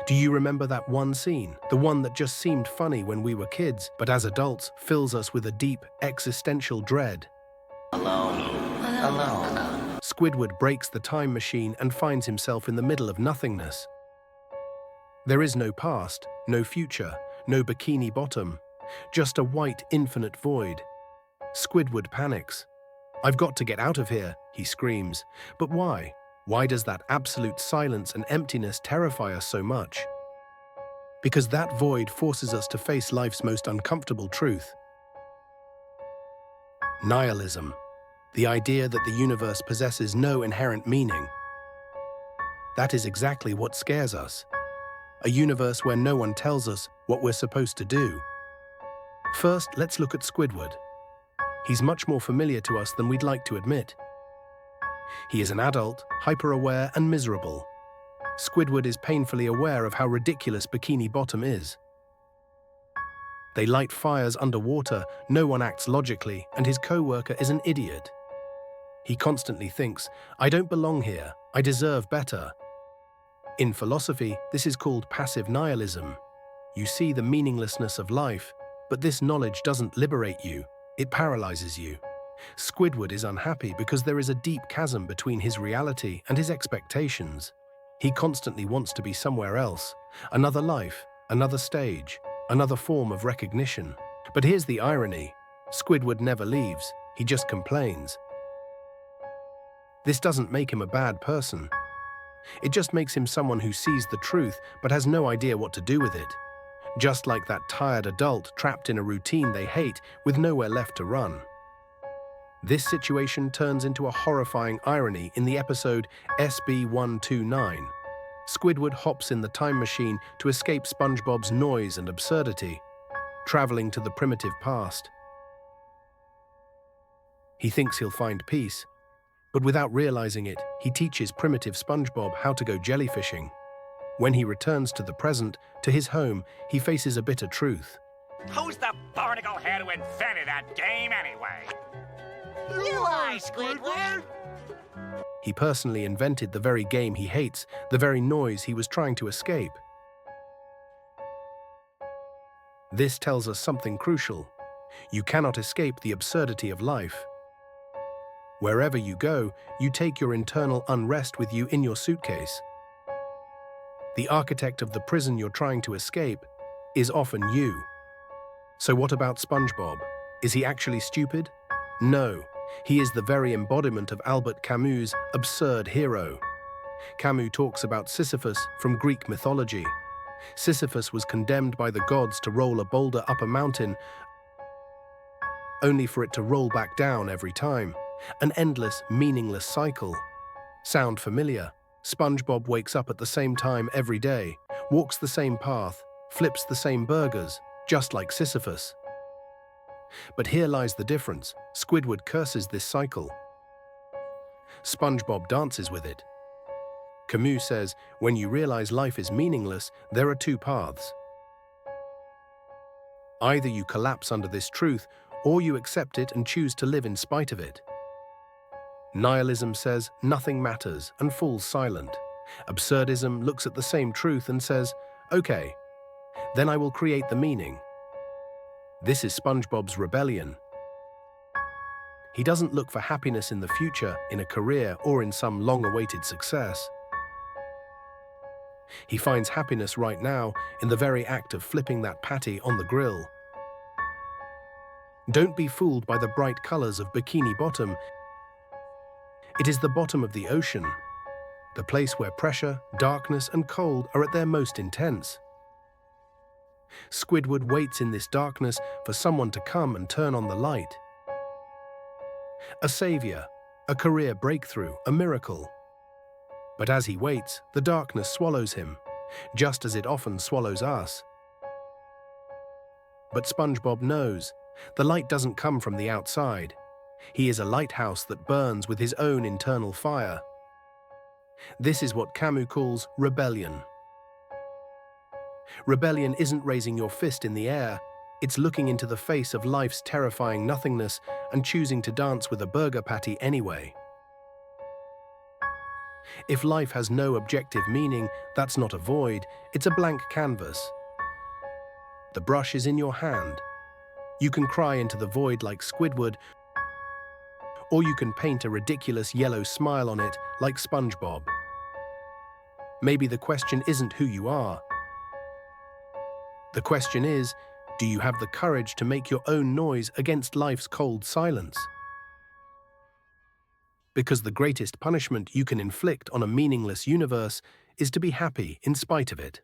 Do you remember that one scene? The one that just seemed funny when we were kids, but as adults fills us with a deep, existential dread. Alone. Squidward breaks the time machine and finds himself in the middle of nothingness. There is no past, no future, no Bikini Bottom, just a white, infinite void. Squidward panics. "I've got to get out of here," he screams. But why? Why does that absolute silence and emptiness terrify us so much? Because that void forces us to face life's most uncomfortable truth. Nihilism, the idea that the universe possesses no inherent meaning. That is exactly what scares us. A universe where no one tells us what we're supposed to do. First, let's look at Squidward. He's much more familiar to us than we'd like to admit. He is an adult, hyper-aware and miserable. Squidward is painfully aware of how ridiculous Bikini Bottom is. They light fires underwater, no one acts logically, and his co-worker is an idiot. He constantly thinks, "I don't belong here, I deserve better." In philosophy, this is called passive nihilism. You see the meaninglessness of life, but this knowledge doesn't liberate you, it paralyzes you. Squidward is unhappy because there is a deep chasm between his reality and his expectations. He constantly wants to be somewhere else, another life, another stage, another form of recognition. But here's the irony. Squidward never leaves, he just complains. This doesn't make him a bad person. It just makes him someone who sees the truth but has no idea what to do with it. Just like that tired adult trapped in a routine they hate with nowhere left to run. This situation turns into a horrifying irony in the episode SB129. Squidward hops in the time machine to escape SpongeBob's noise and absurdity, traveling to the primitive past. He thinks he'll find peace, but without realizing it, he teaches primitive SpongeBob how to go jellyfishing. When he returns to the present, to his home, he faces a bitter truth. Who's the barnacle head who invented that game anyway? You are, Squidward! He personally invented the very game he hates, the very noise he was trying to escape. This tells us something crucial. You cannot escape the absurdity of life. Wherever you go, you take your internal unrest with you in your suitcase. The architect of the prison you're trying to escape is often you. So what about SpongeBob? Is he actually stupid? No. He is the very embodiment of Albert Camus' absurd hero. Camus talks about Sisyphus from Greek mythology. Sisyphus was condemned by the gods to roll a boulder up a mountain, only for it to roll back down every time. An endless, meaningless cycle. Sound familiar? SpongeBob wakes up at the same time every day, walks the same path, flips the same burgers, just like Sisyphus. But here lies the difference. Squidward curses this cycle. SpongeBob dances with it. Camus says, when you realize life is meaningless, there are two paths. Either you collapse under this truth, or you accept it and choose to live in spite of it. Nihilism says nothing matters and falls silent. Absurdism looks at the same truth and says, okay, then I will create the meaning. This is SpongeBob's rebellion. He doesn't look for happiness in the future, in a career, or in some long-awaited success. He finds happiness right now in the very act of flipping that patty on the grill. Don't be fooled by the bright colors of Bikini Bottom. It is the bottom of the ocean, the place where pressure, darkness, and cold are at their most intense. Squidward waits in this darkness for someone to come and turn on the light. A savior, a career breakthrough, a miracle. But as he waits, the darkness swallows him, just as it often swallows us. But SpongeBob knows, the light doesn't come from the outside. He is a lighthouse that burns with his own internal fire. This is what Camus calls rebellion. Rebellion isn't raising your fist in the air, it's looking into the face of life's terrifying nothingness and choosing to dance with a burger patty anyway. If life has no objective meaning, that's not a void, it's a blank canvas. The brush is in your hand. You can cry into the void like Squidward, or you can paint a ridiculous yellow smile on it like SpongeBob. Maybe the question isn't who you are. The question is, do you have the courage to make your own noise against life's cold silence? Because the greatest punishment you can inflict on a meaningless universe is to be happy in spite of it.